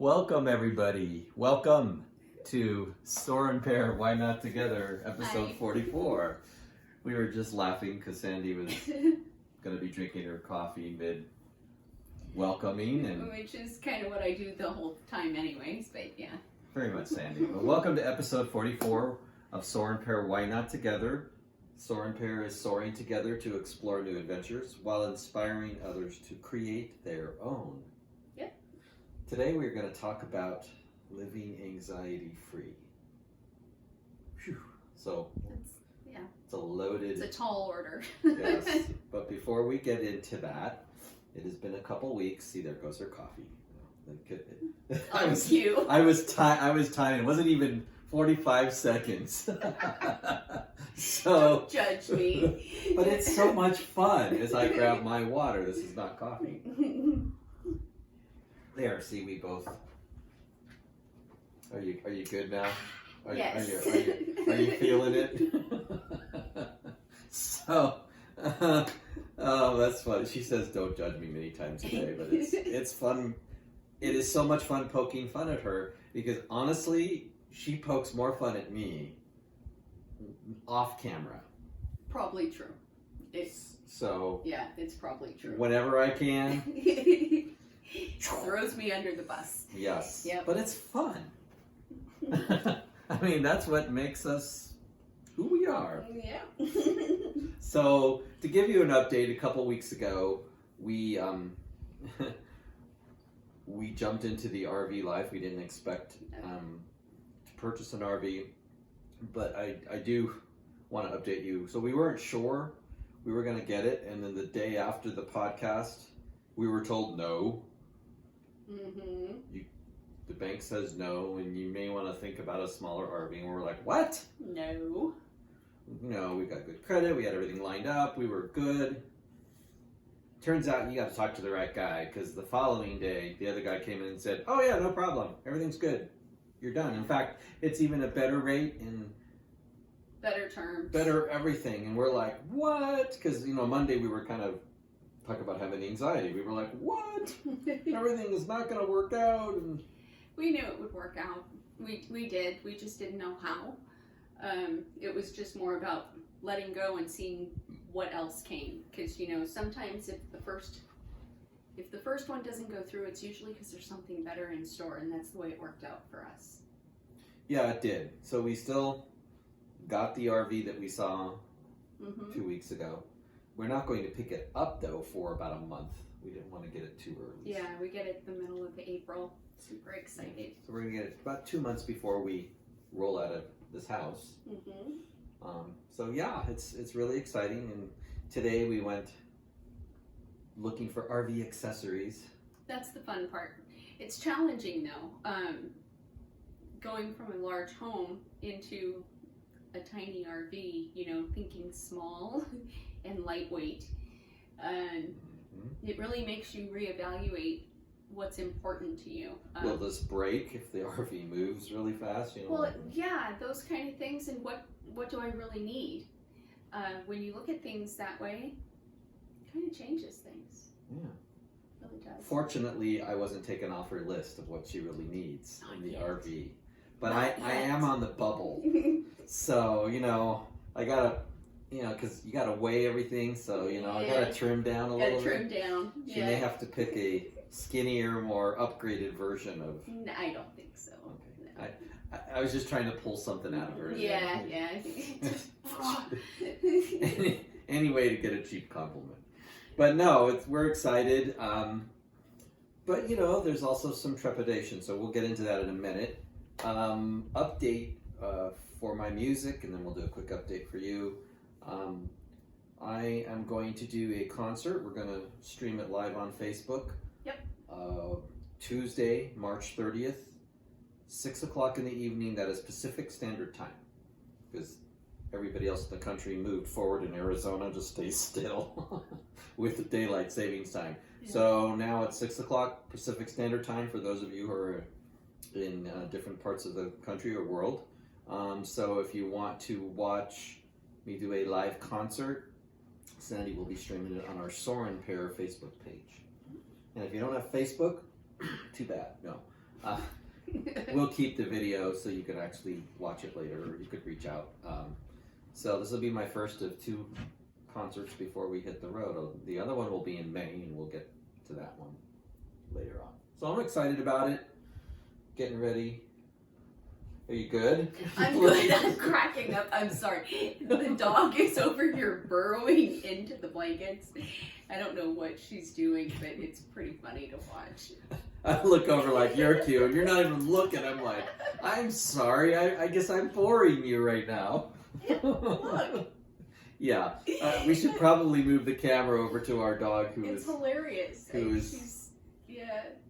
Welcome, everybody. Welcome to Soar and Pair, Why Not Together, episode Hi. 44. We were just laughing because Sandy was going to be drinking her coffee mid-welcoming. And Which is kind of what I do the whole time anyways, but yeah. very much, Sandy. But welcome to episode 44 of Soar and Pair, Why Not Together. Soar and Pair is soaring together to explore new adventures while inspiring others to create their own. Yep. Today we're going to talk about living anxiety-free. Phew. So, it's a loaded... It's a tall order. Yes, but before we get into that, it has been a couple weeks. See, there goes her coffee. On cue. I was timing. It wasn't even 45 seconds. So Don't judge me. But it's so much fun as I grab my water. This is not coffee. There, see, we both. Are you good now? Yes. Are you feeling it? So, oh, that's funny. She says, "Don't judge me" many times a day, but it's fun. It is so much fun poking fun at her because honestly, she pokes more fun at me off camera. Probably true. It's probably true. Whenever I can. Throws me under the bus. Yes. Yep. But it's fun. I mean, that's what makes us who we are. Yeah. So, to give you an update, a couple weeks ago, we we jumped into the RV life. We didn't expect to purchase an RV, but I do want to update you. So we weren't sure we were going to get it, and then the day after the podcast, we were told no. Mm-hmm. The bank says no, and you may want to think about a smaller RV. And we're like, what? No. No, we got good credit. We had everything lined up. We were good. Turns out you got to talk to the right guy because the following day, the other guy came in and said, oh yeah, no problem. Everything's good. You're done. In fact, it's even a better rate and better terms. Better everything. And we're like, what? Because, Monday we were kind of talking about having anxiety. We were like, what? Everything is not going to work out. And we knew it would work out. We did. We just didn't know how. It was just more about letting go and seeing what else came. Because, sometimes if the first one doesn't go through, it's usually because there's something better in store. And that's the way it worked out for us. Yeah, it did. So we still got the RV that we saw 2 weeks ago. We're not going to pick it up, though, for about a month. We didn't want to get it too early. Yeah, we get it the middle of April. Super excited. So we're going to get it about 2 months before we roll out of this house. So yeah, it's really exciting. And today we went looking for RV accessories. That's the fun part. It's challenging, though. Going from a large home into a tiny RV, thinking small and lightweight. It really makes you reevaluate what's important to you. Will this break if the RV moves really fast? Well, yeah, those kind of things. And what do I really need? When you look at things that way, it kind of changes things. Yeah. It really does. Fortunately, I wasn't taken off her list of what she really needs in the RV. But Not I yet. am on the bubble. So, I gotta, because you gotta weigh everything. So, I gotta trim down a little bit. Trim down. She may have to pick a skinnier, more upgraded version of. I don't think so. Okay. No. I was just trying to pull something out of her. Yeah. Any way to get a cheap compliment. But no, we're excited. But there's also some trepidation, so we'll get into that in a minute. Update for my music, and then we'll do a quick update for you. I am going to do a concert. We're going to stream it live on Facebook. Yep. Tuesday, March 30th, 6 o'clock in the evening. That is Pacific Standard Time, because everybody else in the country moved forward in Arizona to stay still with the daylight savings time. Yeah. So now it's 6 o'clock Pacific Standard Time for those of you who are in different parts of the country or world. So if you want to watch me do a live concert, Sandy will be streaming it on our Soar and Pair Facebook page. And if you don't have Facebook, too bad, no. We'll keep the video so you can actually watch it later, or you could reach out. So this will be my first of 2 concerts before we hit the road. The other one will be in May, and we'll get to that one later on. So I'm excited about it. Getting ready. Are you good? I'm good. I'm cracking up. I'm sorry. The dog is over here burrowing into the blankets. I don't know what she's doing, but it's pretty funny to watch. I look over like, you're cute, and you're not even looking. I'm like, I'm sorry. I guess I'm boring you right now. Look. Yeah. We should probably move the camera over to our dog It's hilarious. She's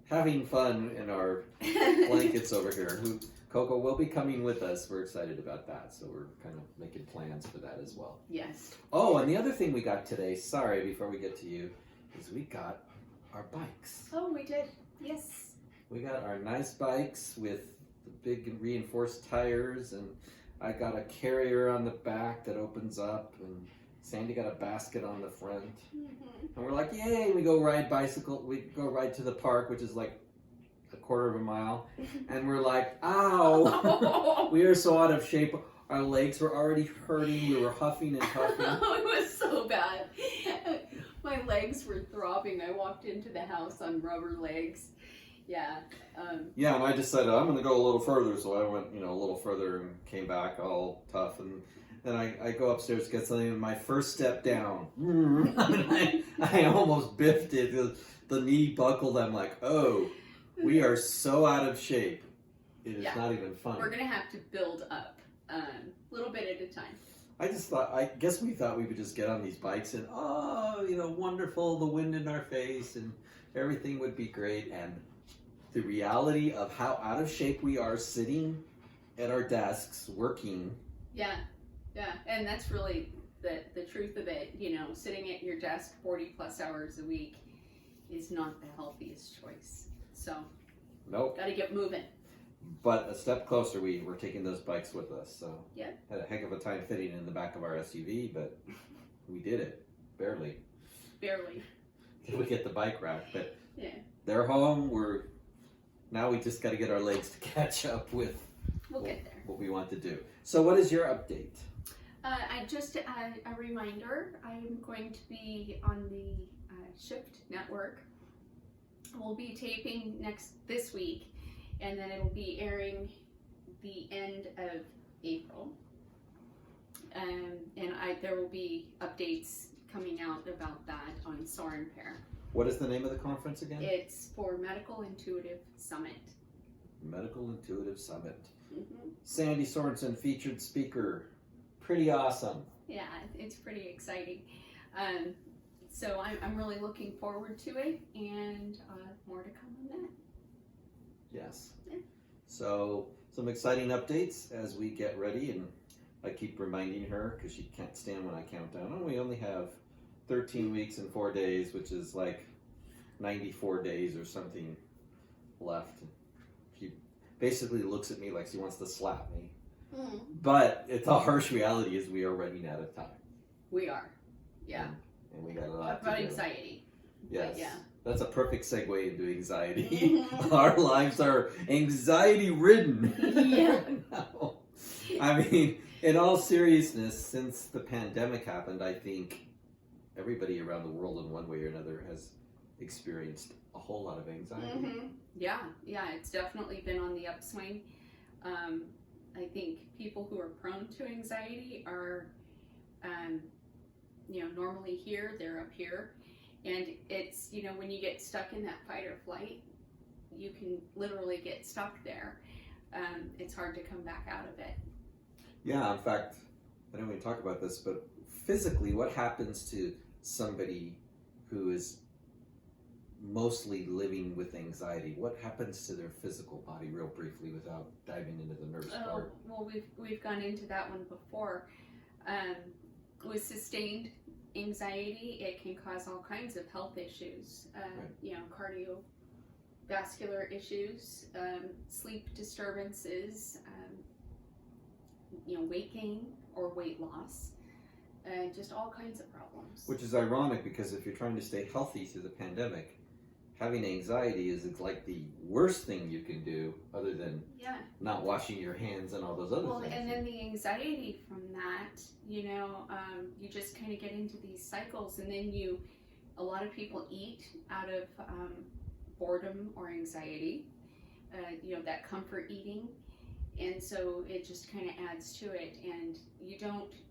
having fun in our blankets over here. Coco will be coming with us. We're excited about that. So we're kind of making plans for that as well. Yes. Oh, and the other thing we got today, sorry, before we get to you, is we got our bikes. Oh, we did. Yes. We got our nice bikes with the big reinforced tires, and I got a carrier on the back that opens up, and Sandy got a basket on the front. Mm-hmm. And we're like, yay, we go ride to the park, which is like a quarter of a mile, and we're like, ow, we are so out of shape. Our legs were already hurting. We were huffing and puffing. It was so bad. My legs were throbbing. I walked into the house on rubber legs. Yeah. Yeah, and I decided I'm going to go a little further, so I went, a little further and came back all tough, and then I go upstairs to get something, and my first step down, I almost biffed it. The knee buckled. I'm like, oh, we are so out of shape. It is not even funny. We're going to have to build up a little bit at a time. I guess we thought we would just get on these bikes and, wonderful, the wind in our face, and everything would be great. And the reality of how out of shape we are sitting at our desks working. Yeah, and that's really the truth of it. Sitting at your desk 40 plus hours a week is not the healthiest choice. So, nope. Got to get moving. But a step closer, we were taking those bikes with us. So, yeah. Had a heck of a time fitting in the back of our SUV, but we did it. Barely. We get the bike rack, but they're home. Now we just got to get our legs to catch up with what we want to do. So what is your update? A reminder, I'm going to be on the Shift Network. We'll be taping this week, and then it'll be airing the end of April. And there will be updates coming out about that on Soar and Pair. What is the name of the conference again? It's for Medical Intuitive Summit. Medical Intuitive Summit. Mm-hmm. Sandy Sorensen, featured speaker. Pretty awesome. Yeah, it's pretty exciting. So I'm really looking forward to it, and more to come on that. Yes. Yeah. So some exciting updates as we get ready, and I keep reminding her because she can't stand when I count down. Oh, we only have 13 weeks and 4 days, which is like 94 days or something left. She basically looks at me like she wants to slap me. Mm. But the harsh reality is we are running out of time. We are. Yeah. And we got a lot about to do. Anxiety. Yes. Yeah. That's a perfect segue into anxiety. Our lives are anxiety ridden. Yeah. No. I mean, in all seriousness, since the pandemic happened, I think everybody around the world in one way or another has experienced a whole lot of anxiety. Mm-hmm. Yeah, it's definitely been on the upswing. I think people who are prone to anxiety are, normally here, they're up here. And it's, when you get stuck in that fight or flight, you can literally get stuck there. It's hard to come back out of it. Yeah, in fact, I don't even talk about this, but physically, what happens to somebody who is mostly living with anxiety? What happens to their physical body, real briefly, without diving into the nerves part? Well, we've gone into that one before. With sustained anxiety, it can cause all kinds of health issues. Cardiovascular issues, sleep disturbances, weight gain or weight loss, just all kinds of problems. Which is ironic because if you're trying to stay healthy through the pandemic, having anxiety is it's like the worst thing you can do, other than Yeah. not washing your hands and all those other Well, things. and then the anxiety from that, you know, you just kind of get into these cycles, and then a lot of people eat out of boredom or anxiety, you know, that comfort eating. And so it just kind of adds to it, and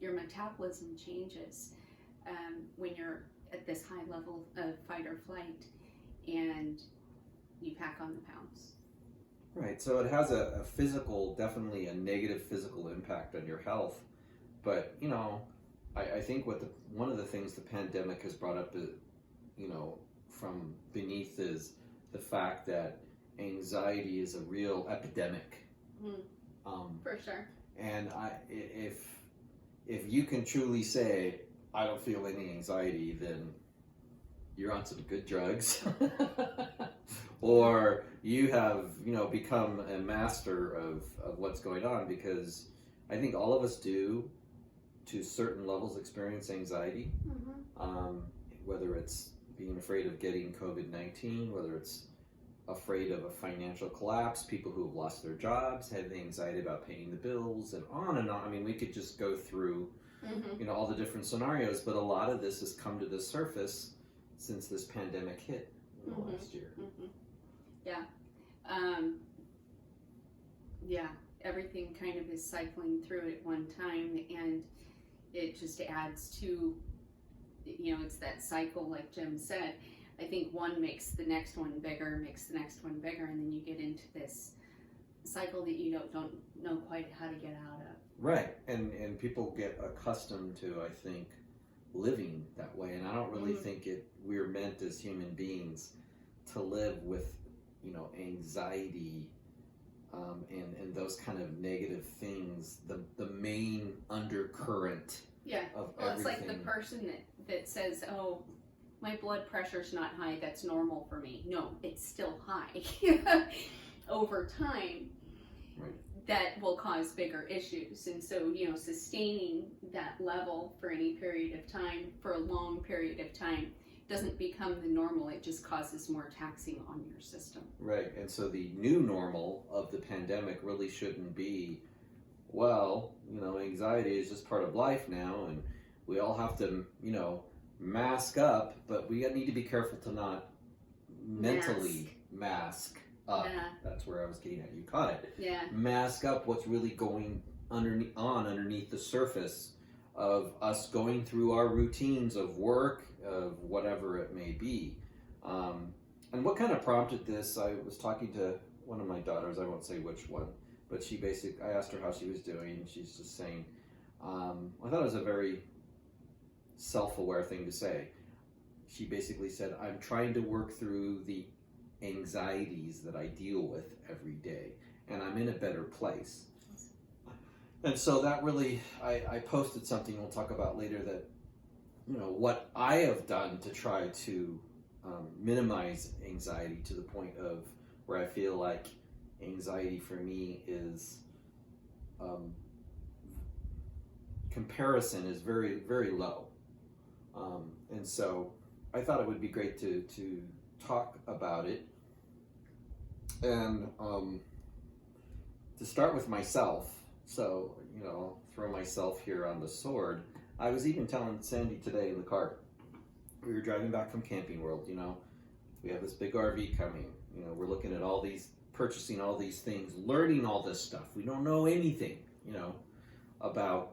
your metabolism changes when you're at this high level of fight or flight, and you pack on the pounds. Right, so it has a physical, definitely a negative physical impact on your health. But, you know, I think one of the things the pandemic has brought up, you know, from beneath is the fact that anxiety is a real epidemic. For sure. And if you can truly say, I don't feel any anxiety, then you're on some good drugs. Or you have, you know, become a master of what's going on, because I think all of us do, to certain levels, experience anxiety. Whether it's being afraid of getting COVID-19, whether it's afraid of a financial collapse, people who have lost their jobs have anxiety about paying the bills, and on and on. I mean, we could just go through, you know, all the different scenarios, but a lot of this has come to the surface since this pandemic hit last year. Yeah. Yeah, everything kind of is cycling through at one time, and it just adds to, you know, it's that cycle, like Jim said. I think one makes the next one bigger, and then you get into this cycle that you don't know quite how to get out of. Right, and people get accustomed to, I think, living that way, and I don't really think we're meant as human beings to live with, you know, anxiety and those kind of negative things, the main undercurrent of everything. It's like the person that says, oh, my blood pressure's not high, that's normal for me. No, it's still high. Over time, right, that will cause bigger issues. And so, you know, sustaining that level for any period of time, for a long period of time, doesn't become the normal. It just causes more taxing on your system. Right, and so the new normal of the pandemic really shouldn't be, well, you know, anxiety is just part of life now, and we all have to, you know, mask up, but we need to be careful to not mentally mask up. Yeah. That's where I was getting at. You caught it. Yeah. Mask up what's really going underneath the surface of us going through our routines of work, of whatever it may be. And what kind of prompted this, I was talking to one of my daughters, I won't say which one, but I asked her how she was doing, and she's just saying, I thought it was a very self-aware thing to say. She basically said, I'm trying to work through the anxieties that I deal with every day, and I'm in a better place. And so that really, I posted something we'll talk about later, that, you know, what I have done to try to minimize anxiety to the point of where I feel like anxiety for me is, comparison is very, very low. And so I thought it would be great to talk about it. And to start with myself, so, you know, throw myself here on the sword. I was even telling Sandy today in the car, we were driving back from Camping World, you know, we have this big RV coming, you know, we're looking at all these, purchasing all these things, learning all this stuff. We don't know anything, you know, about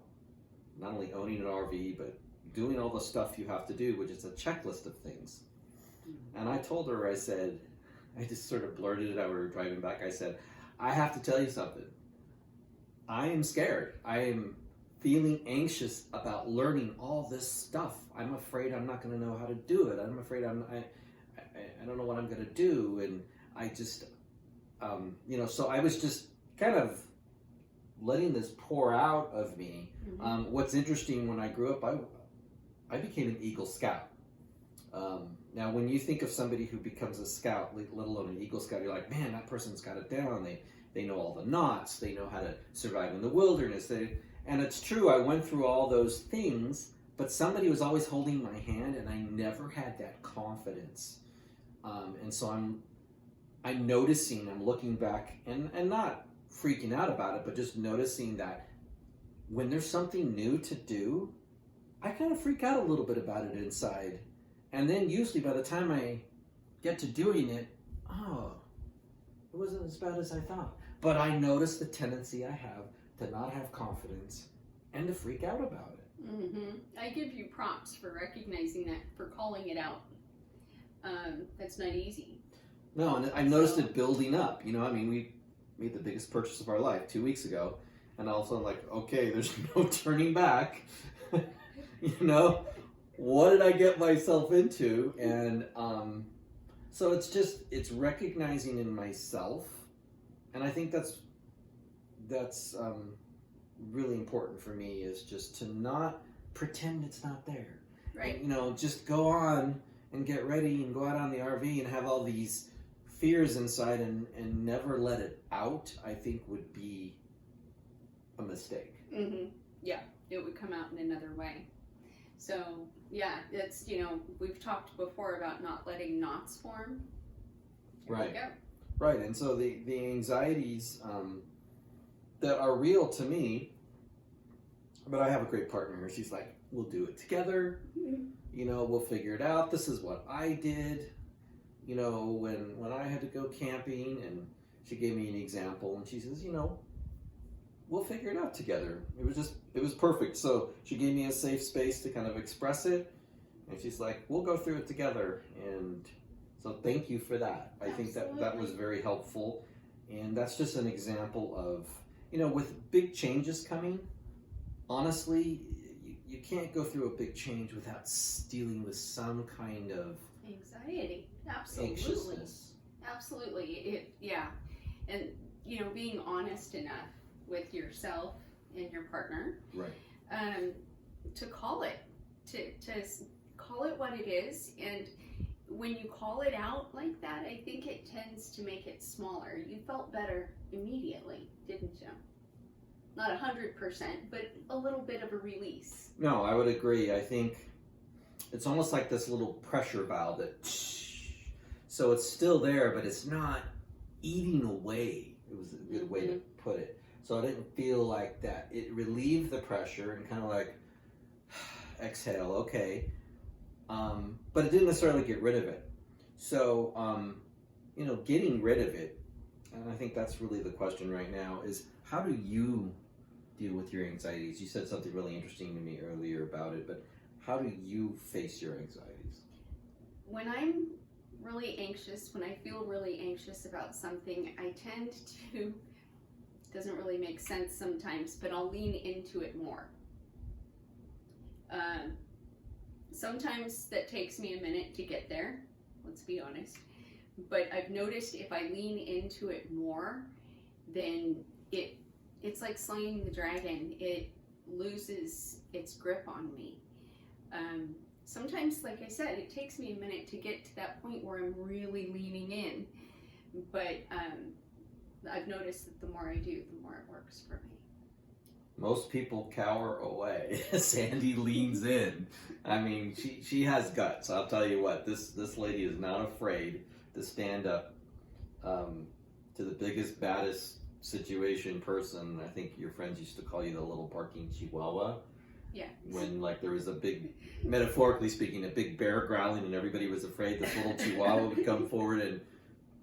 not only owning an RV, but doing all the stuff you have to do, which is a checklist of things. And I told her, I said, I just sort of blurted it out, we were driving back, I said, I have to tell you something. I am scared. I am feeling anxious about learning all this stuff. I'm afraid I'm not going to know how to do it. I'm afraid I don't know what I'm going to do. And I just, you know, so I was just kind of letting this pour out of me. What's interesting, when I grew up, I became an Eagle Scout. Now, when you think of somebody who becomes a scout, let alone an Eagle Scout, you're like, man, that person's got it down. They know all the knots. They know how to survive in the wilderness. And it's true, I went through all those things, but somebody was always holding my hand, and I never had that confidence And so I'm noticing, I'm looking back and not freaking out about it, but just noticing that when there's something new to do, I kind of freak out a little bit about it inside. And then usually by the time I get to doing it, oh, it wasn't as bad as I thought. But I notice the tendency I have to not have confidence and to freak out about it. Mm-hmm. I give you props for recognizing that, for calling it out. That's not easy. No, and I noticed it building up. You know, I mean, we made the biggest purchase of our life 2 weeks ago, and all of a sudden, like, okay, there's no turning back. You know, what did I get myself into? And so it's recognizing in myself, and I think that's really important for me, is just to not pretend it's not there. Right. And, you know, just go on and get ready and go out on the RV and have all these fears inside and never let it out, I think would be a mistake. Mm-hmm. Yeah, it would come out in another way. So, yeah, it's, you know, we've talked before about not letting knots form. There Right. we go. Right, and so the anxieties that are real to me, but I have a great partner. She's like, we'll do it together. You know, we'll figure it out. This is what I did. You know, when I had to go camping, and she gave me an example, and she says, you know, we'll figure it out together. It was perfect. So she gave me a safe space to kind of express it, and she's like, we'll go through it together. And so thank you for that. I think that was very helpful. And that's just an example of, you know, with big changes coming, honestly, you can't go through a big change without dealing with some kind of Anxiety. Absolutely. anxiousness. Absolutely. Yeah. And, you know, being honest enough with yourself and your partner, Right. to call it, to call it what it is. And when you call it out like that, I think it tends to make it smaller. You felt better immediately, didn't you? Not 100%, but a little bit of a release. No, I would agree. I think it's almost like this little pressure valve that, so it's still there, but it's not eating away. It was a good way to put it. So I didn't feel like that. It relieved the pressure and kind of like exhale, okay. But it didn't necessarily get rid of it. So, you know, getting rid of it, and I think that's really the question right now, is how do you deal with your anxieties? You said something really interesting to me earlier about it, but how do you face your anxieties? When I'm really anxious, when I feel really anxious about something, I tend to, doesn't really make sense sometimes, but I'll lean into it more. Sometimes that takes me a minute to get there, let's be honest. But I've noticed if I lean into it more, then it's like slaying the dragon. It loses its grip on me. Sometimes, like I said, it takes me a minute to get to that point where I'm really leaning in. But I've noticed that the more I do, the more it works for me. Most people cower away. Sandy leans in. I mean, she has guts. I'll tell you what, this lady is not afraid to stand up to the biggest, baddest situation person. I think your friends used to call you the little barking chihuahua. Yeah. When, like, there was a big, metaphorically speaking, a big bear growling and everybody was afraid, this little chihuahua would come forward and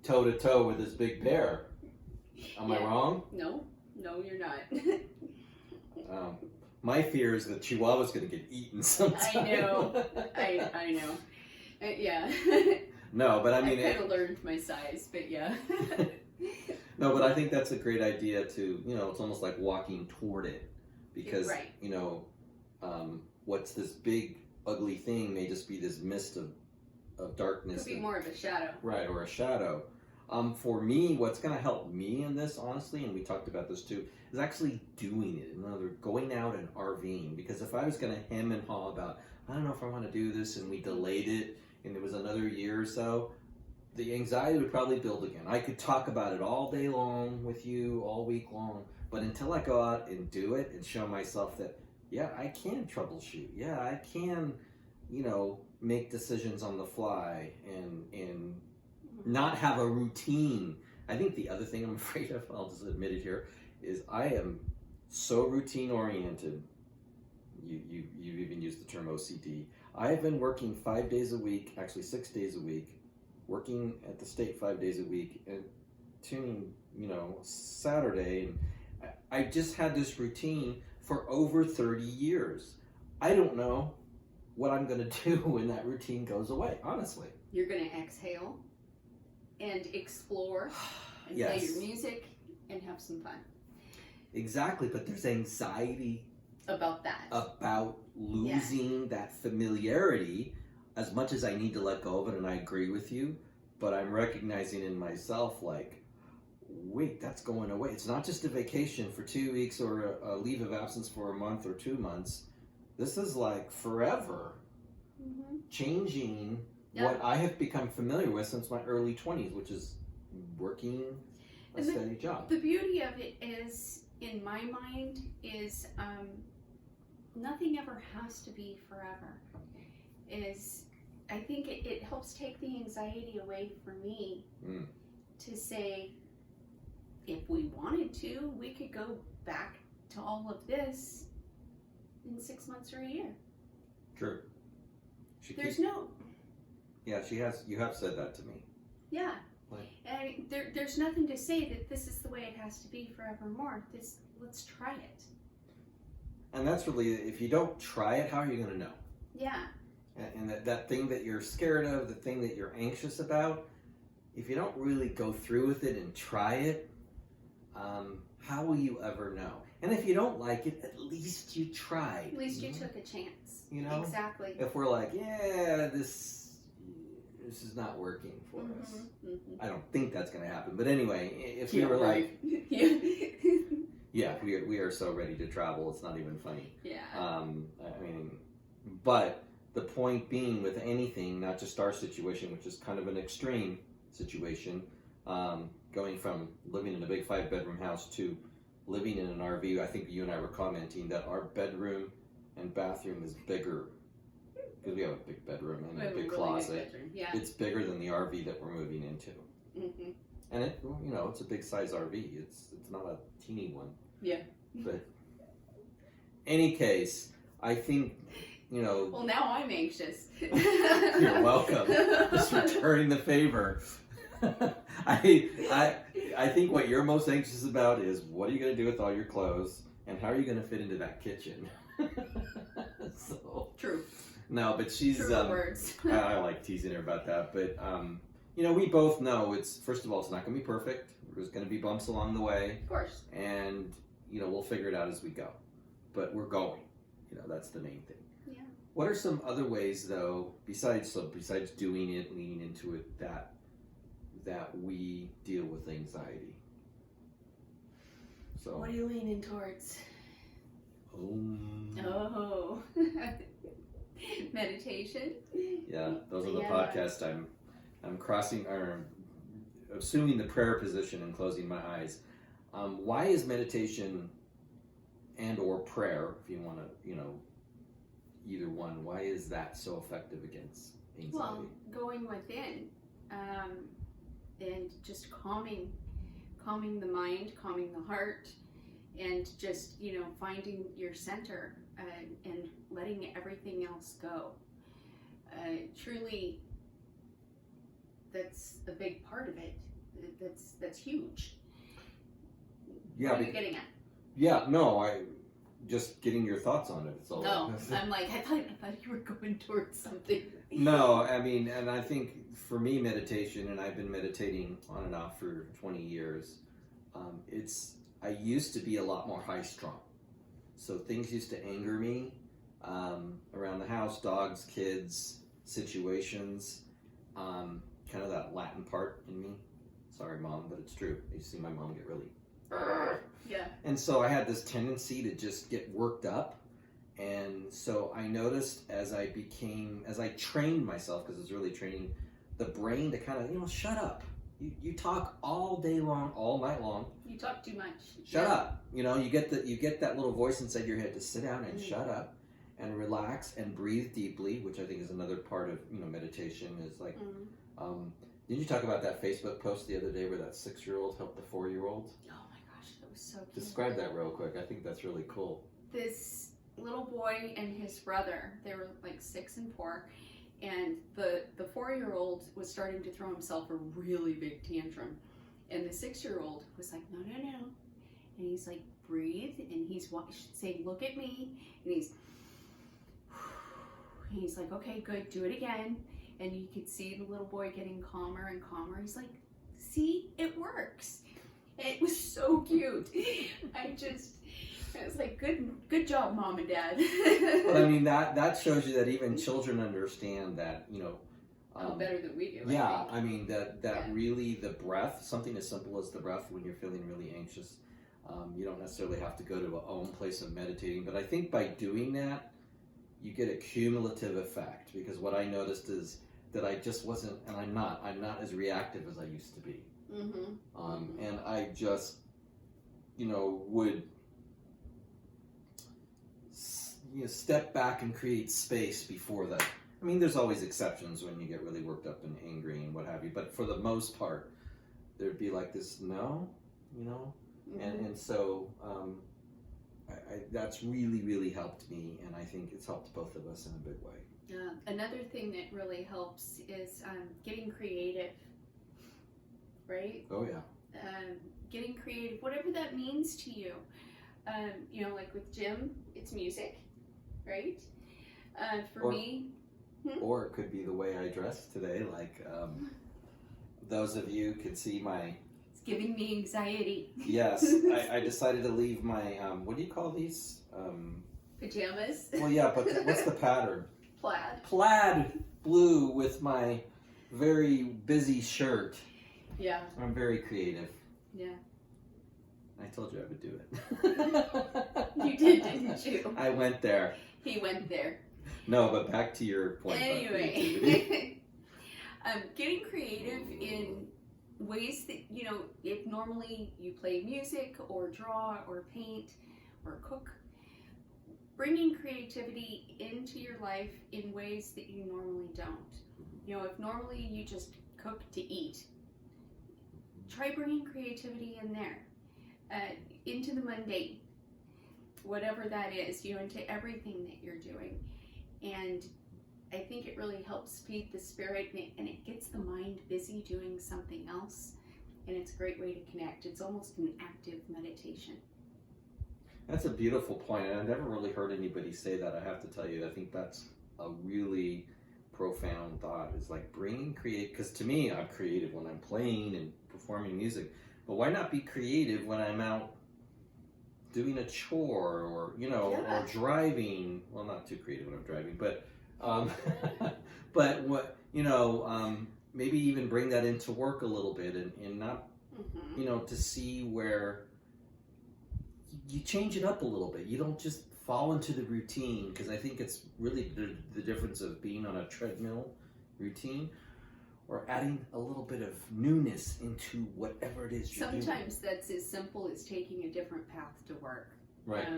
toe to toe with this big bear. Am I wrong? No, you're not. My fear is that Chihuahua's going to get eaten sometime. I know. I know. Yeah. No, but I mean, I kind of learned my size, but yeah. No, but I think that's a great idea to, you know, it's almost like walking toward it, because, right. You know, what's this big, ugly thing may just be this mist of darkness. Could be more of a shadow. Right, or a shadow. For me, what's going to help me in this, honestly, and we talked about this too, is actually doing it. In other words, going out and RVing. Because if I was going to hem and haw about, I don't know if I want to do this, and we delayed it, and it was another year or so, the anxiety would probably build again. I could talk about it all day long with you, all week long, but until I go out and do it and show myself that, yeah, I can troubleshoot. Yeah, I can, you know, make decisions on the fly and not have a routine. I think the other thing I'm afraid of, I'll just admit it here, is I am so routine oriented. You even used the term OCD. I have been working 5 days a week, actually 6 days a week, working at the state 5 days a week, and tuning, Saturday. And I just had this routine for over 30 years. I don't know what I'm going to do when that routine goes away, honestly. You're going to exhale and explore and Yes. play your music and have some fun. Exactly, but there's anxiety About that. about losing that familiarity as much as I need to let go of it, and I agree with you, but I'm recognizing in myself, like, wait, that's going away. It's not just a vacation for 2 weeks or a leave of absence for a month or 2 months. This is like forever changing what I have become familiar with since my early 20s, which is working a steady job. The beauty of it is, in my mind, is nothing ever has to be forever. I think it helps take the anxiety away for me to say, if we wanted to, we could go back to all of this in 6 months or a year. True. Yeah, she has. You have said that to me. Yeah. Like, And there's nothing to say that this is the way it has to be forevermore. Let's try it. and that's really, if you don't try it, how are you going to know? Yeah. And that thing that you're scared of, the thing that you're anxious about, if you don't really go through with it and try it, how will you ever know? And if you don't like it, at least you tried. At least you took a chance. Exactly. If we're like, yeah, this is not working for us. I don't think that's going to happen. But anyway, if we were like, yeah, we are so ready to travel, it's not even funny. Yeah. But the point being with anything, not just our situation, which is kind of an extreme situation, going from living in a big 5-bedroom house to living in an RV, I think you and I were commenting that our bedroom and bathroom is bigger, because we have a big bedroom and a big closet. Yeah. It's bigger than the RV that we're moving into. And it's a big size RV. It's not a teeny one. Yeah. But any case, I think, Well, now I'm anxious. You're welcome. Just returning the favor. I think what you're most anxious about is, what are you going to do with all your clothes, and how are you going to fit into that kitchen? So True. no, but she's True words. I like teasing her about that, but we both know it's, first of all, it's not going to be perfect. There's going to be bumps along the way, Of course. and we'll figure it out as we go. But we're going. That's the main thing. Yeah. What are some other ways, though, besides doing it, leaning into it, that we deal with anxiety? So. What are you leaning towards? Oh. Meditation. Yeah, those are the podcasts I'm crossing, or assuming the prayer position and closing my eyes. Why is meditation and or prayer, if you want to, either one, why is that so effective against anxiety? Well, going within, and just calming the mind, calming the heart, and just, finding your center, and letting everything else go. Truly, that's a big part of it. That's huge. Yeah, what are you getting at? Yeah, no, I just getting your thoughts on it. So I'm like, I thought you were going towards something. No, and I think for me, meditation, and I've been meditating on and off for 20 years. I used to be a lot more high strung, so things used to anger me around the house, dogs, kids, situations. Kind of that Latin part in me. Sorry, Mom, but it's true. You see my mom get really. Yeah. And so I had this tendency to just get worked up. And so I noticed as I trained myself, because it's really training the brain to kind of, shut up. You talk all day long, all night long. You talk too much. Shut up. You get that little voice inside your head to sit down and shut up and relax and breathe deeply, which I think is another part of, meditation, is like, Did you talk about that Facebook post the other day where that 6-year-old helped the 4-year-old? Oh my gosh, that was so cute. Describe that real quick. I think that's really cool. This little boy and his brother, they were like 6 and 4, and the 4-year-old was starting to throw himself a really big tantrum, and the 6-year-old was like, no, and he's like, breathe, and he's saying, look at me, and he's like, okay, good, do it again. And you could see the little boy getting calmer and calmer. He's like, see, it works. It was so cute. I was like, good job, Mom and Dad. Well, I mean, that shows you that even children understand that, better than we do. Yeah, I mean, that Yeah. really the breath, something as simple as the breath when you're feeling really anxious, you don't necessarily have to go to a own place of meditating. But I think by doing that, you get a cumulative effect, because what I noticed is that I just wasn't, and I'm not as reactive as I used to be. And I just, would step back and create space before that. I mean, there's always exceptions when you get really worked up and angry and what have you, but for the most part, there'd be like this, and so that's really, really helped me, and I think it's helped both of us in a big way. Another thing that really helps is getting creative, right? Oh, yeah. Getting creative, whatever that means to you. Like with Jim, it's music, right? For me... Or it could be the way I dress today, like those of you could see my... It's giving me anxiety. Yes, I decided to leave my, what do you call these? Pajamas? Well, yeah, but what's the pattern? Plaid blue with my very busy shirt. Yeah. I'm very creative. Yeah. I told you I would do it. You did, didn't you? I went there. He went there. No, but back to your point. Anyway. Getting creative in ways that, if normally you play music or draw or paint or cook, bringing creativity into your life in ways that you normally don't. If normally you just cook to eat, try bringing creativity in there, into the mundane, whatever that is, into everything that you're doing. And I think it really helps feed the spirit, and it gets the mind busy doing something else, and it's a great way to connect. It's almost an active meditation. That's a beautiful point, and I've never really heard anybody say that. I have to tell you, I think that's a really profound thought. Is like bringing because to me, I'm creative when I'm playing and performing music. But why not be creative when I'm out doing a chore or or driving? Well, not too creative when I'm driving, but but what maybe even bring that into work a little bit, and not to see where you change it up a little bit. You don't just fall into the routine, because I think it's really the difference of being on a treadmill routine or adding a little bit of newness into whatever it is you're doing. Sometimes that's as simple as taking a different path to work. Right.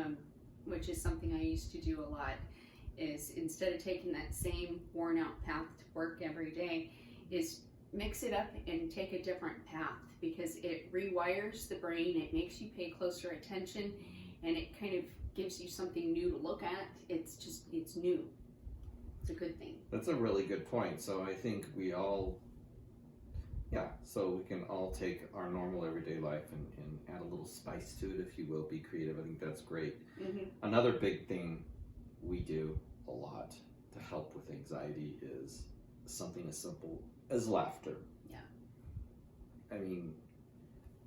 Which is something I used to do a lot, is instead of taking that same worn out path to work every day, is mix it up and take a different path, because it rewires the brain, it makes you pay closer attention, and it kind of gives you something new to look at. It's new. It's a good thing. That's a really good point. So I think we can all take our normal everyday life and add a little spice to it, if you will, be creative. I think that's great. Another big thing we do a lot to help with anxiety is something as simple as laughter. Yeah. I mean,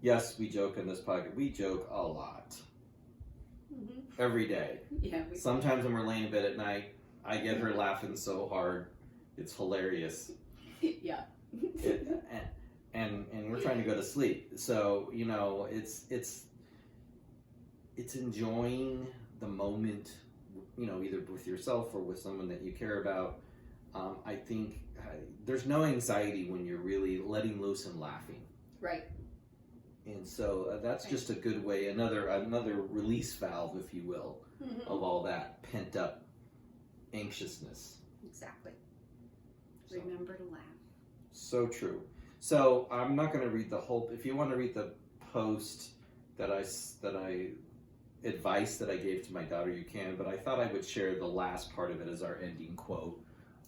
yes, we joke in this podcast. We joke a lot. Every day. Yeah. Sometimes when we're laying in bed at night, I get her laughing so hard, it's hilarious. Yeah. And we're trying to go to sleep. So, it's enjoying the moment, either with yourself or with someone that you care about. I think there's no anxiety when you're really letting loose and laughing. Right. And so that's just a good way, another release valve, if you will, of all that pent up anxiousness. Exactly. Remember to laugh. So true. So I'm not going to read the whole. If you want to read the post that I advice that I gave to my daughter, you can. But I thought I would share the last part of it as our ending quote.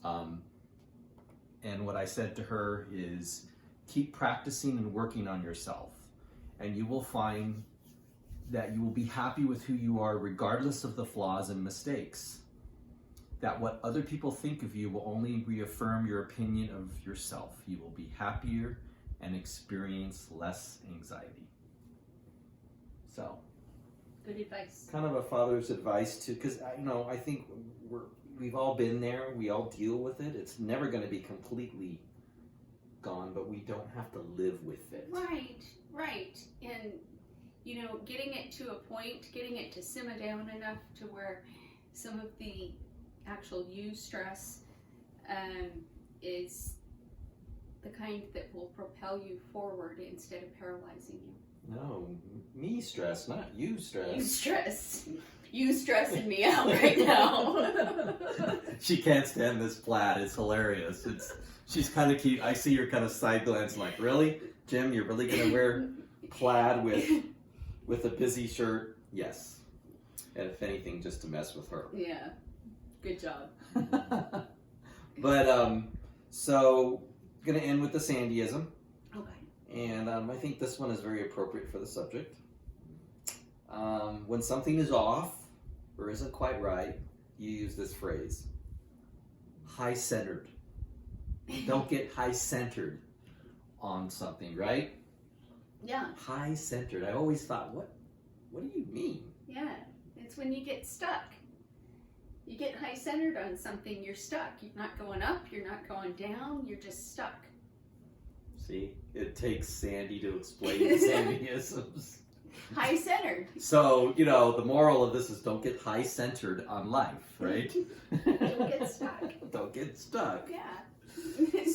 And what I said to her is, keep practicing and working on yourself, and you will find that you will be happy with who you are regardless of the flaws and mistakes. That what other people think of you will only reaffirm your opinion of yourself. You will be happier and experience less anxiety. So, Good advice. kind of a father's advice too, because I think we've all been there. We all deal with it. It's never going to be completely gone, but we don't have to live with it. Right. And, getting it to a point, getting it to simmer down enough to where some of the actual stress is the kind that will propel you forward instead of paralyzing you. No, me stress, not you stress. You stress. You stressing me out right now. She can't stand this plaid. It's hilarious. She's kind of cute. I see her kind of side glance like, really? Jim, you're really going to wear plaid with a busy shirt? Yes. And if anything, just to mess with her. Yeah. Good job. But, so, going to end with the Sandyism. Okay. And I think this one is very appropriate for the subject. When something is off or isn't quite right, you use this phrase, high-centered. Don't get high-centered on something, right? Yeah. High-centered. I always thought, what do you mean? Yeah. It's when you get stuck. You get high-centered on something, you're stuck. You're not going up, you're not going down, you're just stuck. See, it takes Sandy to explain the Sandyisms. High-centered. So, the moral of this is don't get high-centered on life, right? Don't get stuck. Don't get stuck. Yeah.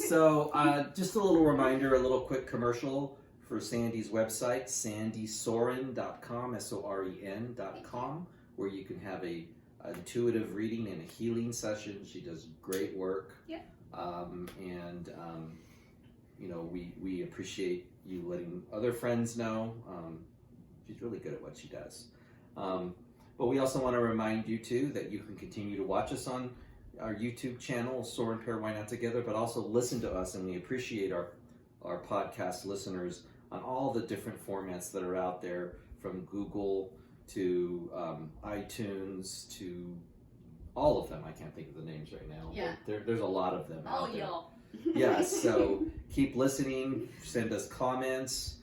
So, just a little reminder, a little quick commercial for Sandy's website, sandysoren.com, SOREN.com, where you can have a intuitive reading and a healing session. She does great work. Yeah. We appreciate you letting other friends know. She's really good at what she does. But we also want to remind you too that you can continue to watch us on our YouTube channel, Soar and Pair Why Not Together, but also listen to us, and we appreciate our podcast listeners on all the different formats that are out there, from Google to iTunes to all of them. I can't think of the names right now. Yeah. There's a lot of them All out there. y'all. Yes, so keep listening, send us comments,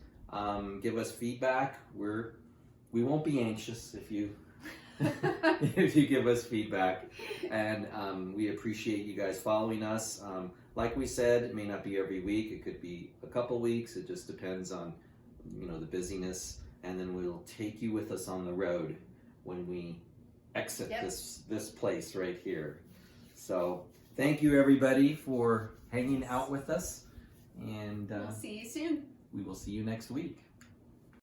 give us feedback. We won't be anxious if you if you give us feedback, and we appreciate you guys following us. Like we said, it may not be every week, it could be a couple weeks. It just depends on the busyness, and then we'll take you with us on the road when we exit this place right here. So thank you everybody for hanging out with us, and We'll see you soon. we will see you next week.